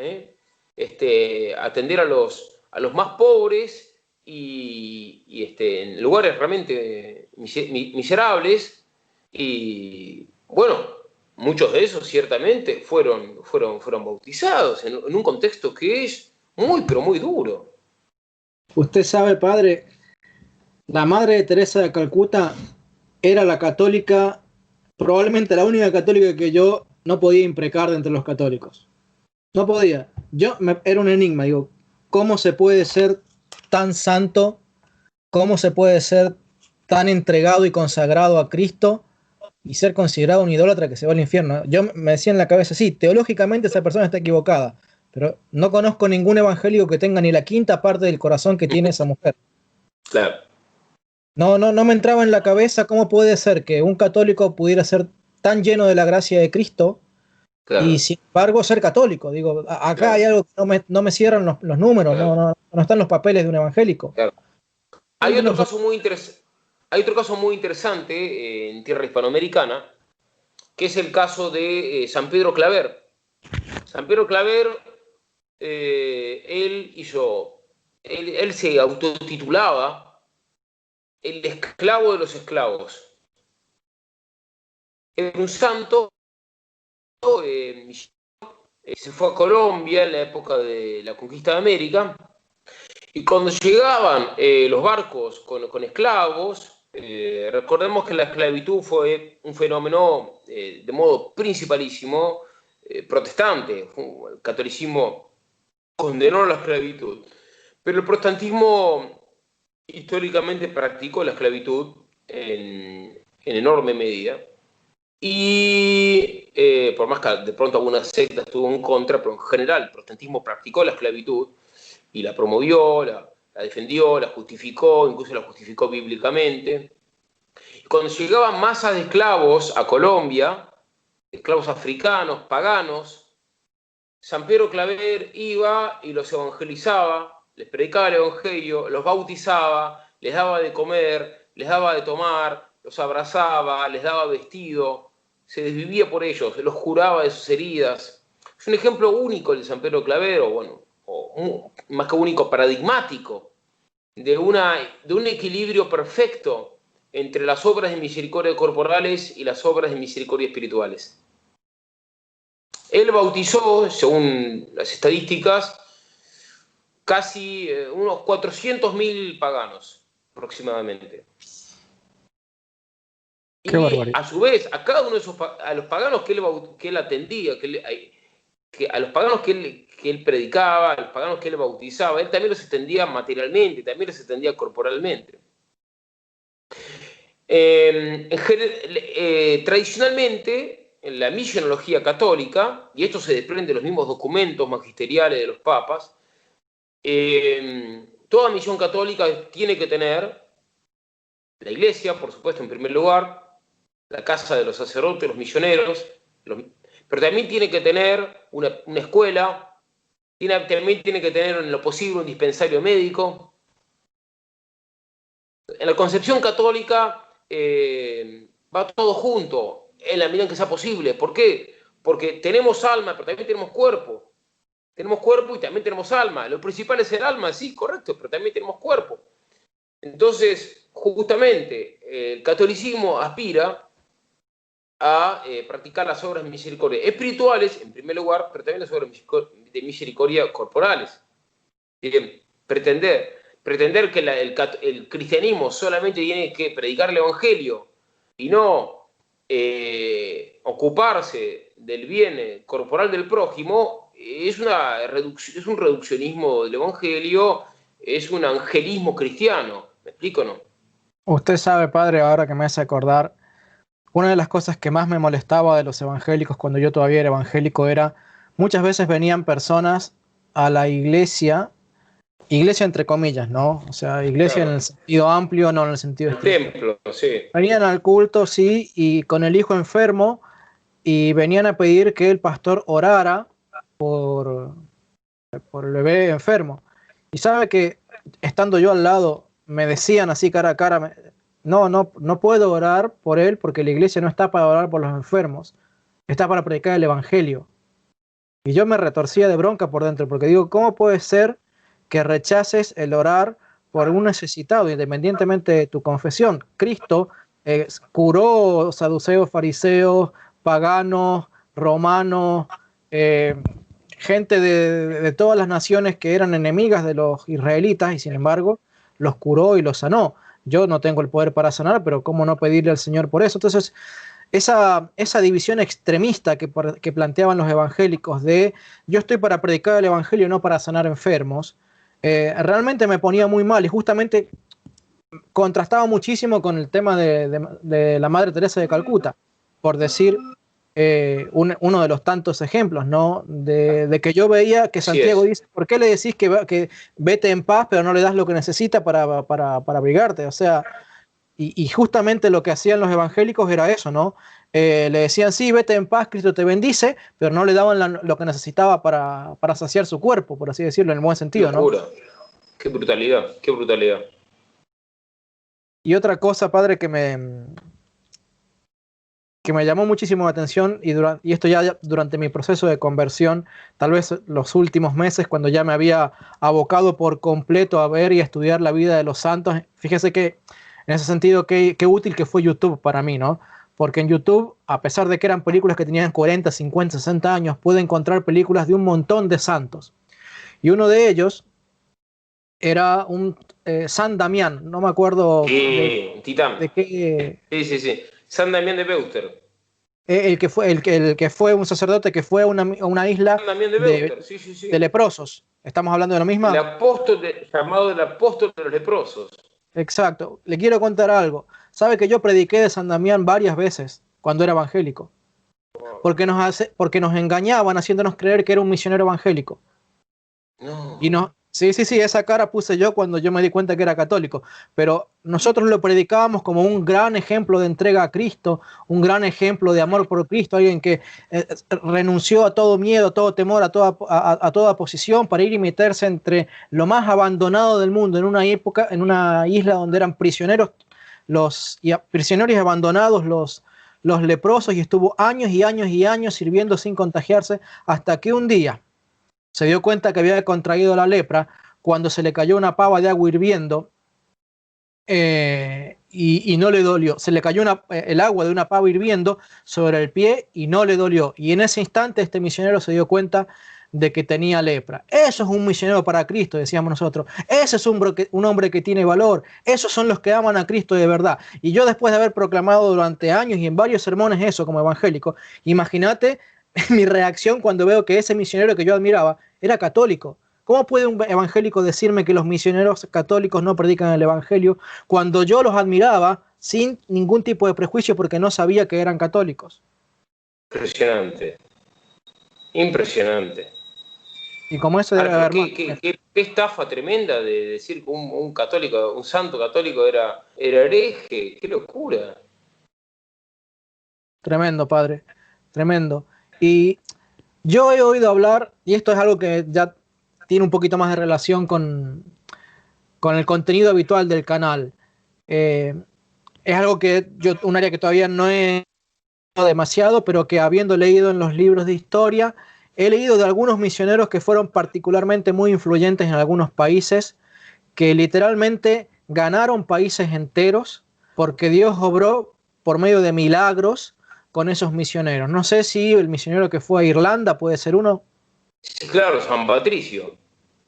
a atender a los más pobres en lugares realmente miserables. Y bueno, muchos de esos ciertamente fueron bautizados en un contexto que es muy, pero muy duro. Usted sabe, padre, la madre de Teresa de Calcuta era la católica, probablemente la única católica que yo no podía imprecar de entre los católicos. No podía. Era un enigma, digo, ¿cómo se puede ser tan santo? ¿Cómo se puede ser tan entregado y consagrado a Cristo y ser considerado un idólatra que se va al infierno? Yo me decía en la cabeza, sí, teológicamente esa persona está equivocada, pero no conozco ningún evangélico que tenga ni la quinta parte del corazón que tiene esa mujer. Claro, No me entraba en la cabeza cómo puede ser que un católico pudiera ser tan lleno de la gracia de Cristo y claro, sin embargo ser católico. Digo, acá hay claro, algo que no me cierran los números, claro, no están los papeles de un evangélico. claro. Muy Hay otro iluso. caso muy interesante. Hay otro caso muy interesante en tierra hispanoamericana, que es el caso de San Pedro Claver. San Pedro Claver, él se autotitulaba el esclavo de los esclavos. Era un santo, eh, se fue a Colombia en la época de la conquista de América, y cuando llegaban los barcos con esclavos, recordemos que la esclavitud fue un fenómeno de modo principalísimo protestante. El catolicismo condenó la esclavitud. Pero el protestantismo históricamente practicó la esclavitud en enorme medida. Y por más que de pronto algunas sectas estuvo en contra, pero en general el protestantismo practicó la esclavitud y la promovió, la defendió, la justificó, incluso la justificó bíblicamente. Y cuando llegaban masas de esclavos a Colombia, esclavos africanos, paganos, San Pedro Claver iba y los evangelizaba, les predicaba el evangelio, los bautizaba, les daba de comer, les daba de tomar, los abrazaba, les daba vestido, se desvivía por ellos, los curaba de sus heridas. Es un ejemplo único el de San Pedro Claver, o más que único, paradigmático, de un equilibrio perfecto entre las obras de misericordia corporales y las obras de misericordia espirituales. Él bautizó, según las estadísticas, casi unos 400.000 paganos, aproximadamente. Qué Y barbaridad. a su vez, a cada uno de esos a los paganos que él atendía, a los paganos que él predicaba, a los paganos que él bautizaba, él también los atendía materialmente, también los atendía corporalmente. Tradicionalmente, en la misionología católica, y esto se desprende de los mismos documentos magisteriales de los papas, toda misión católica tiene que tener la iglesia, por supuesto, en primer lugar, la casa de los sacerdotes, los misioneros, pero también tiene que tener una escuela, también tiene que tener en lo posible un dispensario médico. En la concepción católica va todo junto, en la medida en que sea posible. ¿Por qué? Porque tenemos alma, pero también tenemos cuerpo. Tenemos cuerpo y también tenemos alma. Lo principal es el alma, sí, correcto, pero también tenemos cuerpo. Entonces, justamente, el catolicismo aspira a practicar las obras de misericordia espirituales, en primer lugar, pero también las obras de misericordia corporales. Pretender que el cristianismo solamente tiene que predicar el evangelio y no ocuparse del bien corporal del prójimo es un reduccionismo del evangelio, es un angelismo cristiano. ¿Me explico o no? Usted sabe, padre, ahora que me hace acordar, una de las cosas que más me molestaba de los evangélicos cuando yo todavía era evangélico era, muchas veces venían personas a la iglesia, iglesia entre comillas, ¿no? O sea, iglesia en Claro. el sentido amplio, no en el sentido El estricto. templo, sí. Venían al culto, sí, y con el hijo enfermo, y venían a pedir que el pastor orara por, por el bebé enfermo. Y sabe que estando yo al lado, me decían así cara a cara, no puedo orar por él porque la iglesia no está para orar por los enfermos, está para predicar el evangelio. Y yo me retorcía de bronca por dentro, porque digo, ¿cómo puede ser que rechaces el orar por un necesitado, independientemente de tu confesión? Cristo curó saduceos, fariseos, paganos, romanos, eh, gente de todas las naciones que eran enemigas de los israelitas, y sin embargo los curó y los sanó. Yo no tengo el poder para sanar, pero ¿cómo no pedirle al Señor por eso? Entonces, esa división extremista que planteaban los evangélicos de yo estoy para predicar el evangelio, no para sanar enfermos, realmente me ponía muy mal, y justamente contrastaba muchísimo con el tema de la Madre Teresa de Calcuta, por decir uno de los tantos ejemplos, ¿no? De que yo veía que Así Santiago es. dice, ¿por qué le decís que vete en paz, pero no le das lo que necesita para abrigarte? O sea, y justamente lo que hacían los evangélicos era eso, ¿no? Le decían, sí, vete en paz, Cristo te bendice, pero no le daban lo que necesitaba para saciar su cuerpo, por así decirlo, en el buen Qué sentido, ¿no? locura. Qué brutalidad, qué brutalidad. Y otra cosa, padre, que me llamó muchísimo la atención, y esto ya durante mi proceso de conversión, tal vez los últimos meses, cuando ya me había abocado por completo a ver y a estudiar la vida de los santos, fíjese que en ese sentido, qué útil que fue YouTube para mí, ¿no? Porque en YouTube, a pesar de que eran películas que tenían 40, 50, 60 años, pude encontrar películas de un montón de santos. Y uno de ellos era un San Damián, no me acuerdo Titán. de qué. Sí, sí, sí. San Damián de Beuster. el que fue un sacerdote que fue a una isla También de Beuster, sí, sí, de sí. leprosos. ¿Estamos hablando de lo mismo? El apóstol llamado el apóstol de los leprosos. Exacto. Le quiero contar algo. Sabe que yo prediqué de San Damián varias veces cuando era evangélico, porque nos engañaban haciéndonos creer que era un misionero evangélico. Y No. no, sí, sí, sí, esa cara puse yo cuando yo me di cuenta que era católico, pero nosotros lo predicábamos como un gran ejemplo de entrega a Cristo, un gran ejemplo de amor por Cristo, alguien que renunció a todo miedo, a todo temor, a toda posición para ir y meterse entre lo más abandonado del mundo, en una época, en una isla donde eran prisioneros, prisioneros y abandonados los leprosos, y estuvo años y años y años sirviendo sin contagiarse, hasta que un día se dio cuenta que había contraído la lepra cuando se le cayó una pava de agua hirviendo, y no le dolió. Se le cayó el agua de una pava hirviendo sobre el pie y no le dolió. Y en ese instante este misionero se dio cuenta de que tenía lepra. Eso es un misionero para Cristo, decíamos nosotros. Ese es un hombre que tiene valor. Esos son los que aman a Cristo de verdad. Y yo, después de haber proclamado durante años y en varios sermones eso como evangélico, imagínate mi reacción cuando veo que ese misionero que yo admiraba era católico. ¿Cómo puede un evangélico decirme que los misioneros católicos no predican el evangelio cuando yo los admiraba sin ningún tipo de prejuicio porque no sabía que eran católicos? Impresionante. Impresionante. Y como eso debe haber más. Qué estafa tremenda de decir que un católico, un santo católico era hereje. Qué locura. Tremendo, padre. Tremendo. Y yo he oído hablar, y esto es algo que ya tiene un poquito más de relación con el contenido habitual del canal. Es algo que un área que todavía no he demasiado, pero que habiendo leído en los libros de historia, he leído de algunos misioneros que fueron particularmente muy influyentes en algunos países, que literalmente ganaron países enteros porque Dios obró por medio de milagros con esos misioneros. No sé si el misionero que fue a Irlanda puede ser uno. Sí, claro, San Patricio.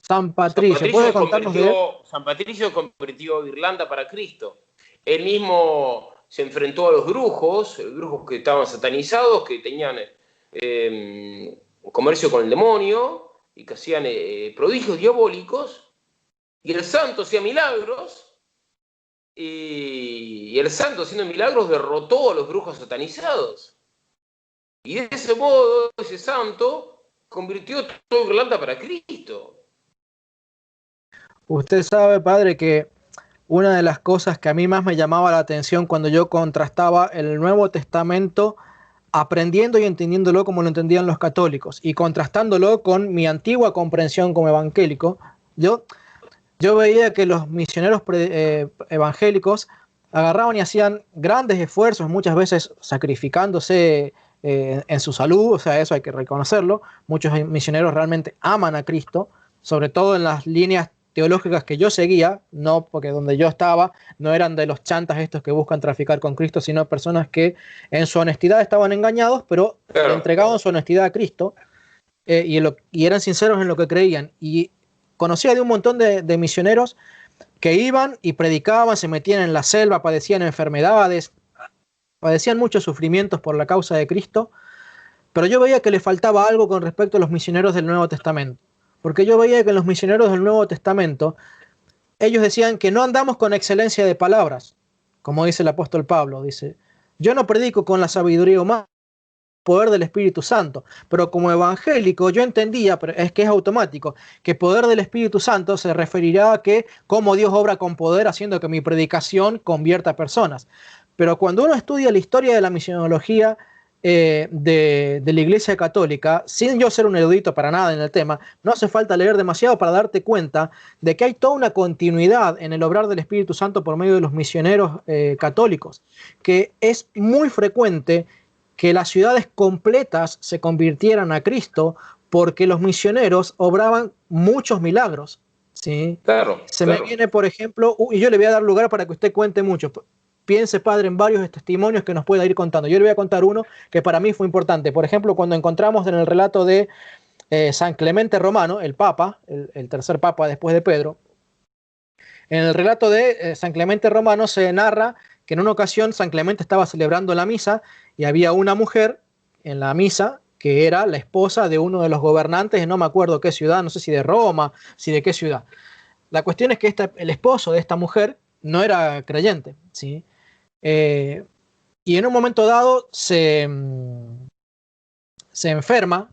San Patricio, ¿puede contarnos de él? San Patricio convirtió Irlanda para Cristo. Él mismo se enfrentó a los brujos que estaban satanizados, que tenían comercio con el demonio y que hacían prodigios diabólicos, y el santo hacía milagros, y el santo haciendo milagros derrotó a los brujos satanizados. Y de ese modo, ese santo convirtió toda Irlanda para Cristo. Usted sabe, padre, que una de las cosas que a mí más me llamaba la atención cuando yo contrastaba el Nuevo Testamento, aprendiendo y entendiéndolo como lo entendían los católicos y contrastándolo con mi antigua comprensión como evangélico, yo veía que los misioneros evangélicos agarraban y hacían grandes esfuerzos, muchas veces sacrificándose en su salud, o sea, eso hay que reconocerlo. Muchos misioneros realmente aman a Cristo, sobre todo en las líneas teológicas que yo seguía, no porque donde yo estaba no eran de los chantas estos que buscan traficar con Cristo, sino personas que en su honestidad estaban engañados, pero le entregaban su honestidad a Cristo, y eran sinceros en lo que creían. Y conocía de un montón de misioneros que iban y predicaban, se metían en la selva, padecían enfermedades, padecían muchos sufrimientos por la causa de Cristo, pero yo veía que le faltaba algo con respecto a los misioneros del Nuevo Testamento. Porque yo veía que en los misioneros del Nuevo Testamento, ellos decían que no andamos con excelencia de palabras, como dice el apóstol Pablo. Dice, yo no predico con la sabiduría humana, poder del Espíritu Santo, pero como evangélico yo entendía, pero es que es automático, que poder del Espíritu Santo se referirá a que cómo Dios obra con poder haciendo que mi predicación convierta a personas. Pero cuando uno estudia la historia de la misionología de la Iglesia Católica, sin yo ser un erudito para nada en el tema, no hace falta leer demasiado para darte cuenta de que hay toda una continuidad en el obrar del Espíritu Santo por medio de los misioneros católicos, que es muy frecuente que las ciudades completas se convirtieran a Cristo porque los misioneros obraban muchos milagros, ¿sí? Claro, Me viene, por ejemplo, y yo le voy a dar lugar para que usted cuente mucho. Piense, padre, en varios testimonios que nos pueda ir contando. Yo le voy a contar uno que para mí fue importante. Por ejemplo, cuando encontramos en el relato de San Clemente Romano, el Papa, el tercer Papa después de Pedro, en el relato de San Clemente Romano se narra que en una ocasión San Clemente estaba celebrando la misa y había una mujer en la misa que era la esposa de uno de los gobernantes de no me acuerdo qué ciudad, no sé si de Roma, si de qué ciudad. La cuestión es que el esposo de esta mujer no era creyente, ¿sí? Y en un momento dado se enferma,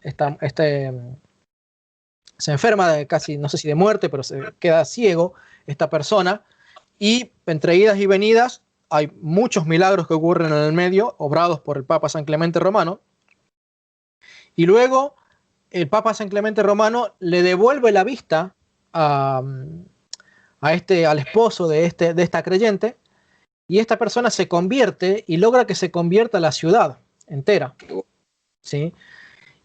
se enferma de casi, no sé si de muerte, pero se queda ciego esta persona, y entre idas y venidas hay muchos milagros que ocurren en el medio, obrados por el Papa San Clemente Romano, y luego el Papa San Clemente Romano le devuelve la vista a, al esposo de esta creyente, y esta persona se convierte y logra que se convierta la ciudad entera, ¿sí?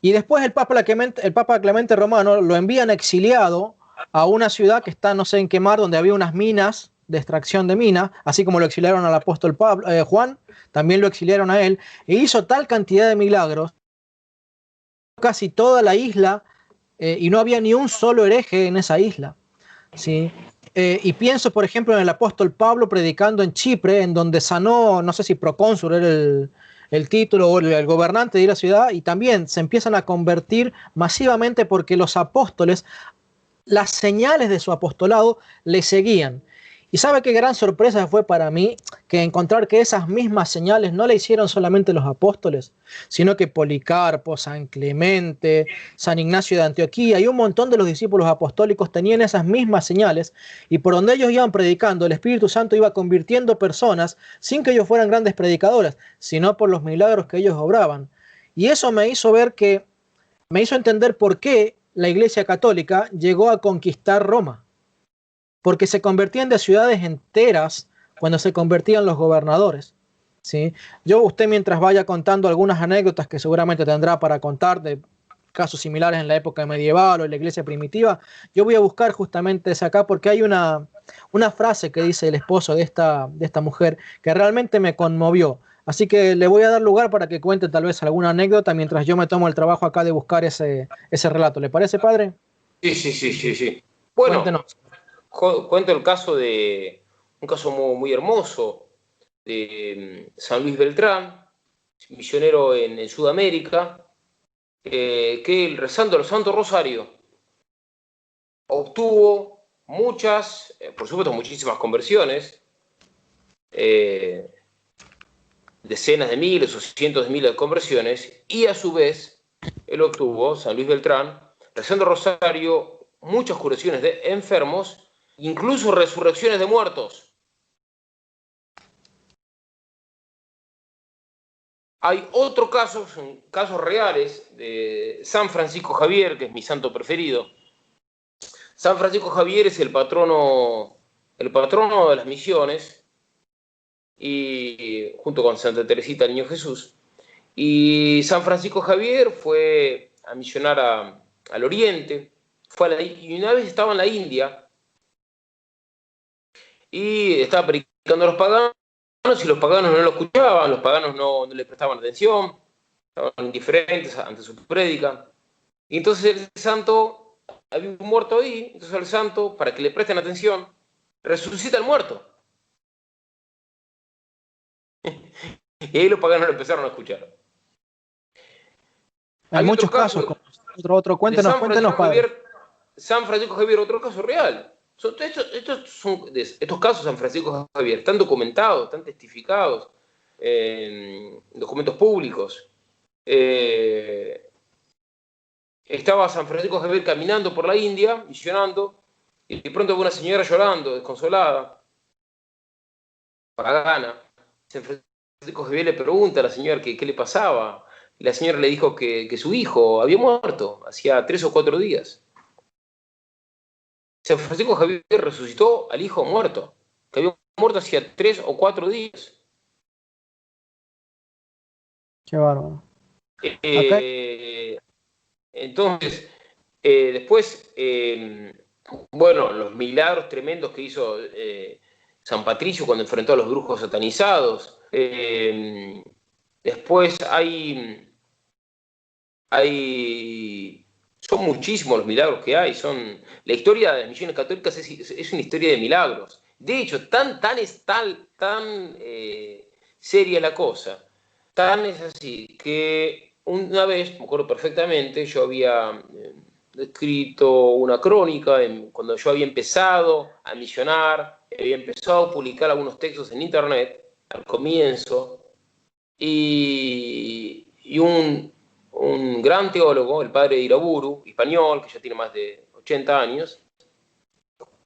Y después el Papa Clemente Romano lo envían exiliado a una ciudad que está no sé en qué mar, donde había unas minas de extracción de minas, así como lo exiliaron al apóstol Juan, también lo exiliaron a él, e hizo tal cantidad de milagros, casi toda la isla, y no había ni un solo hereje en esa isla, ¿sí? Y pienso, por ejemplo, en el apóstol Pablo predicando en Chipre, en donde sanó, no sé si procónsul era el título o el gobernante de la ciudad, y también se empiezan a convertir masivamente porque los apóstoles, las señales de su apostolado le seguían. Y sabe qué gran sorpresa fue para mí que encontrar que esas mismas señales no le hicieron solamente los apóstoles, sino que Policarpo, San Clemente, San Ignacio de Antioquía y un montón de los discípulos apostólicos tenían esas mismas señales, y por donde ellos iban predicando, el Espíritu Santo iba convirtiendo personas sin que ellos fueran grandes predicadores, sino por los milagros que ellos obraban. Y eso me hizo entender por qué la Iglesia Católica llegó a conquistar Roma, porque se convertían de ciudades enteras cuando se convertían los gobernadores, ¿sí? Usted mientras vaya contando algunas anécdotas que seguramente tendrá para contar de casos similares en la época medieval o en la iglesia primitiva, yo voy a buscar justamente esa acá porque hay una frase que dice el esposo de esta mujer que realmente me conmovió. Así que le voy a dar lugar para que cuente tal vez alguna anécdota mientras yo me tomo el trabajo acá de buscar ese relato. ¿Le parece, padre? Sí, sí, sí, sí, sí. Bueno, Cuéntenos. cuento el caso de un caso muy, muy hermoso de San Luis Beltrán, misionero en Sudamérica, que él, rezando el Santo Rosario, obtuvo muchas, por supuesto muchísimas conversiones, decenas de miles o cientos de miles de conversiones, y a su vez él obtuvo, San Luis Beltrán, rezando el Rosario, muchas curaciones de enfermos, incluso resurrecciones de muertos. Hay otro caso, son casos reales, de San Francisco Javier, que es mi santo preferido. San Francisco Javier es el patrono de las misiones, y junto con Santa Teresita Niño Jesús. Y San Francisco Javier fue a misionar al Oriente, y una vez estaba en la India y estaba predicando a los paganos, y los paganos no lo escuchaban, los paganos no le prestaban atención, estaban indiferentes ante su prédica. Y entonces el santo, había un muerto ahí, entonces el santo, para que le presten atención, resucita al muerto. Y ahí los paganos lo empezaron a escuchar. Hay muchos casos. Cuéntenos, padre. San Francisco Javier, otro caso real. Estos casos San Francisco Javier están documentados, están testificados en documentos públicos. Estaba San Francisco Javier caminando por la India, misionando, y de pronto ve una señora llorando, desconsolada, pagana. San Francisco Javier le pregunta a la señora qué le pasaba. Y la señora le dijo que su hijo había muerto hacía 3 o 4 días. San Francisco Javier resucitó al hijo muerto, que había muerto hacía 3 o 4 días. Qué bárbaro. Entonces, después, bueno, los milagros tremendos que hizo San Patricio cuando enfrentó a los brujos satanizados. Después son muchísimos los milagros que hay. La historia de las misiones católicas es una historia de milagros. De hecho, tan seria la cosa, Tan es así que una vez, me acuerdo perfectamente, yo había escrito una crónica cuando yo había empezado a misionar, había empezado a publicar algunos textos en internet al comienzo, y un gran teólogo, el padre Iraburu, español, que ya tiene más de 80 años,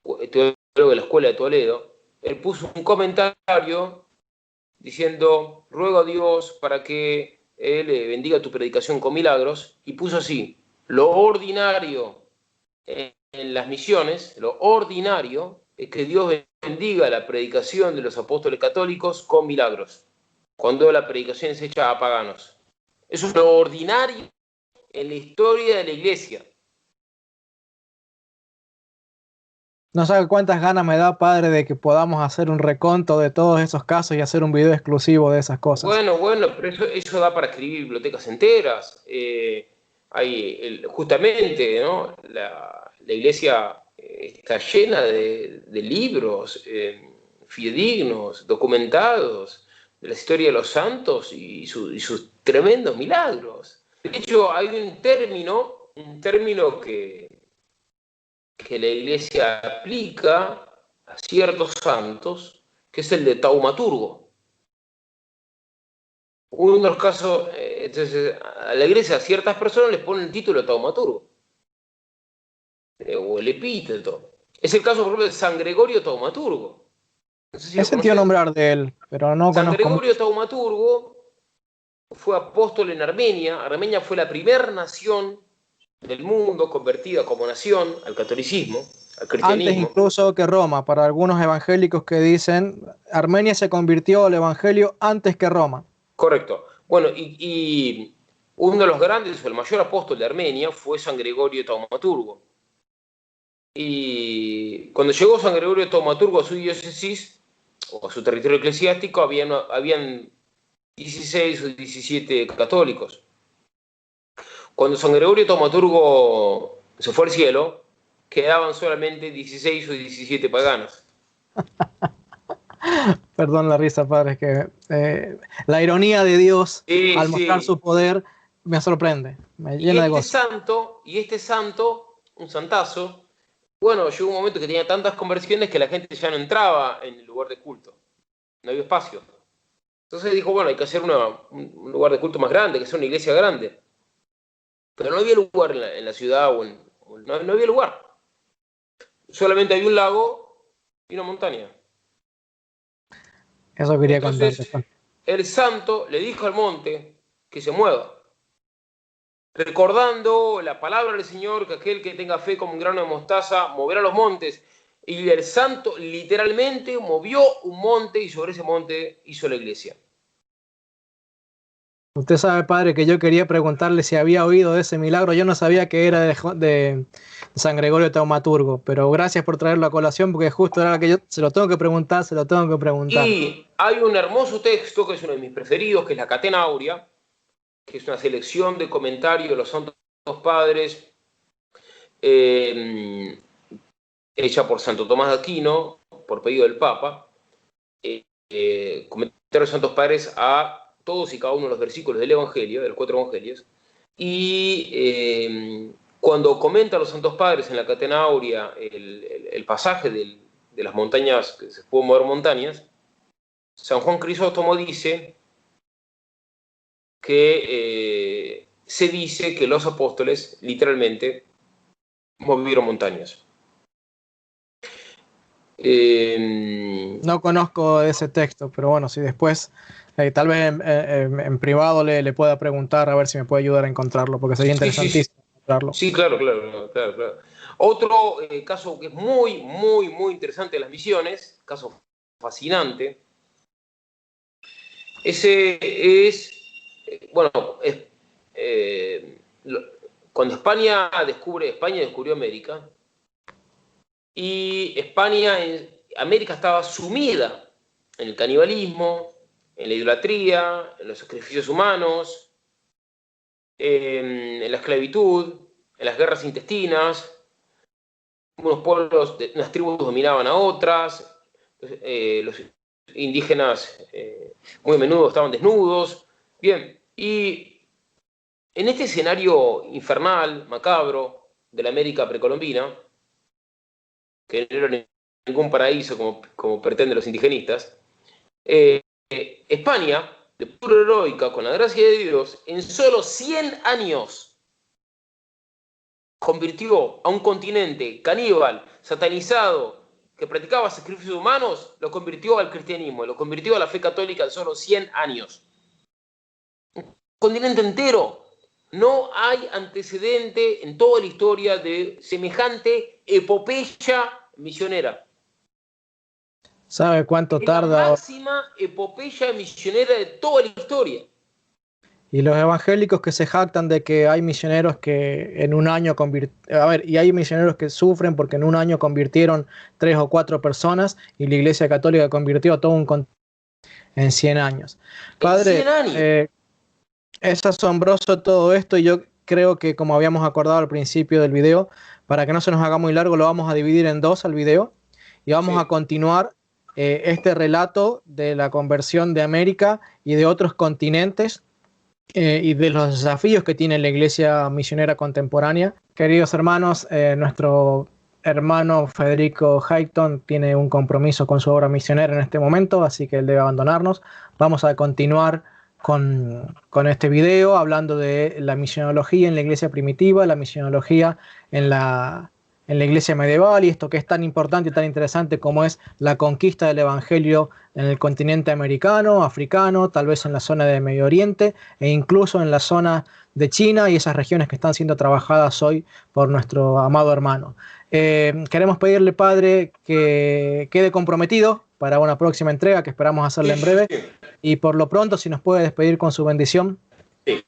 teólogo de la Escuela de Toledo, él puso un comentario diciendo: ruego a Dios para que Él bendiga tu predicación con milagros, y puso así: lo ordinario en las misiones, lo ordinario es que Dios bendiga la predicación de los apóstoles católicos con milagros, cuando la predicación es hecha a paganos. Eso es lo ordinario en la historia de la Iglesia. No sabe cuántas ganas me da, padre, de que podamos hacer un reconto de todos esos casos y hacer un video exclusivo de esas cosas. Bueno, pero eso da para escribir bibliotecas enteras. Justamente, ¿no? La Iglesia está llena de libros fidedignos, documentados, de la historia de los santos y sus tremendos milagros. De hecho, hay un término que la Iglesia aplica a ciertos santos, que es el de taumaturgo. Uno de los casos, entonces, a la Iglesia a ciertas personas les ponen el título de taumaturgo, o el epíteto. Es el caso, por ejemplo, de San Gregorio Taumaturgo. No sé si He lo sentido conoces. nombrar de él, pero no San conozco mucho. Gregorio Taumaturgo fue apóstol en Armenia. Armenia fue la primera nación del mundo convertida como nación al catolicismo, al Antes cristianismo. incluso que Roma, para algunos evangélicos que dicen Armenia se convirtió al evangelio antes que Roma. Correcto. Bueno, y uno de los grandes, o el mayor apóstol de Armenia, fue San Gregorio Taumaturgo. Y cuando llegó San Gregorio Taumaturgo a su diócesis, o a su territorio eclesiástico, habían 16 o 17 católicos. Cuando San Gregorio Taumaturgo se fue al cielo, quedaban solamente 16 o 17 paganos. Perdón la risa, padre, es que la ironía de Dios al mostrar su Sí. poder me sorprende, me llena de gozo. Este santo, un santazo, bueno, llegó un momento que tenía tantas conversiones que la gente ya no entraba en el lugar de culto. No había espacio. Entonces dijo, bueno, hay que hacer un lugar de culto más grande, hay que hacer una iglesia grande. Pero no había lugar en la ciudad, no había lugar. Solamente había un lago y una montaña. Eso quería contarte. Entonces el santo le dijo al monte que se mueva, recordando la palabra del Señor, que aquel que tenga fe como un grano de mostaza moverá los montes. Y el santo literalmente movió un monte, y sobre ese monte hizo la iglesia. Usted sabe, padre, que yo quería preguntarle si había oído de ese milagro. Yo no sabía que era de San Gregorio Taumaturgo, pero gracias por traerlo a colación, porque justo era que yo se lo tengo que preguntar. Y hay un hermoso texto que es uno de mis preferidos, que es la Catena Aurea, que es una selección de comentarios de los santos padres, hecha por Santo Tomás de Aquino, por pedido del Papa, comentarios de los santos padres a todos y cada uno de los versículos del Evangelio, de los 4 Evangelios, y cuando comentan los santos padres en la Catena Aurea el pasaje de las montañas, que se pueden mover montañas, San Juan Crisóstomo dice que se dice que los apóstoles literalmente movieron montañas. No conozco ese texto, pero bueno, si después tal vez en privado le pueda preguntar a ver si me puede ayudar a encontrarlo, porque sería interesantísimo encontrarlo. Sí, claro. Otro caso que es muy, muy, muy interesante de las misiones, caso fascinante, ese es, cuando España descubrió América, y América estaba sumida en el canibalismo, en la idolatría, en los sacrificios humanos, en la esclavitud, en las guerras intestinas. Unas tribus dominaban a otras, los indígenas muy a menudo estaban desnudos, Bien, y en este escenario infernal, macabro, de la América precolombina, que no era ningún paraíso como pretenden los indigenistas, España, de pura heroica, con la gracia de Dios, en solo 100 años convirtió a un continente caníbal, satanizado, que practicaba sacrificios humanos, lo convirtió al cristianismo, lo convirtió a la fe católica en solo 100 años. Un continente entero. No hay antecedente en toda la historia de semejante epopeya misionera. ¿Sabe cuánto Es tarda? la máxima epopeya misionera de toda la historia. Y los evangélicos que se jactan de que hay misioneros que en un año y hay misioneros que sufren porque en un año convirtieron 3 o 4 personas y la Iglesia Católica convirtió a todo un continente en 100 años. Padre, en 100 años. Es asombroso todo esto y yo creo que, como habíamos acordado al principio del video, para que no se nos haga muy largo, lo vamos a dividir en dos al video y vamos a continuar este relato de la conversión de América y de otros continentes y de los desafíos que tiene la iglesia misionera contemporánea. Queridos hermanos, nuestro hermano Federico Hayton tiene un compromiso con su obra misionera en este momento, así que él debe abandonarnos. Vamos a continuar con este video hablando de la misionología en la iglesia primitiva, la misionología en la iglesia medieval y esto que es tan importante y tan interesante como es la conquista del evangelio en el continente americano, africano, tal vez en la zona de Medio Oriente e incluso en la zona de China y esas regiones que están siendo trabajadas hoy por nuestro amado hermano. Queremos pedirle, Padre, que quede comprometido para una próxima entrega que esperamos hacerla en breve. Y por lo pronto, si nos puede despedir con su bendición. Sí.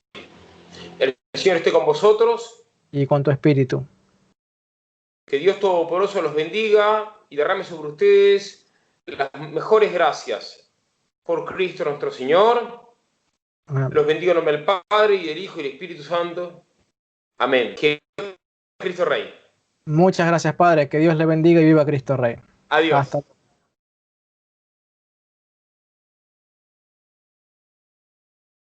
El Señor esté con vosotros. Y con tu espíritu. Que Dios Todopoderoso los bendiga y derrame sobre ustedes las mejores gracias. Por Cristo nuestro Señor. Amén. Los bendiga en nombre del Padre, y del Hijo, y del Espíritu Santo. Amén. Que Cristo Rey. Muchas gracias, Padre. Que Dios le bendiga y viva Cristo Rey. Adiós. Hasta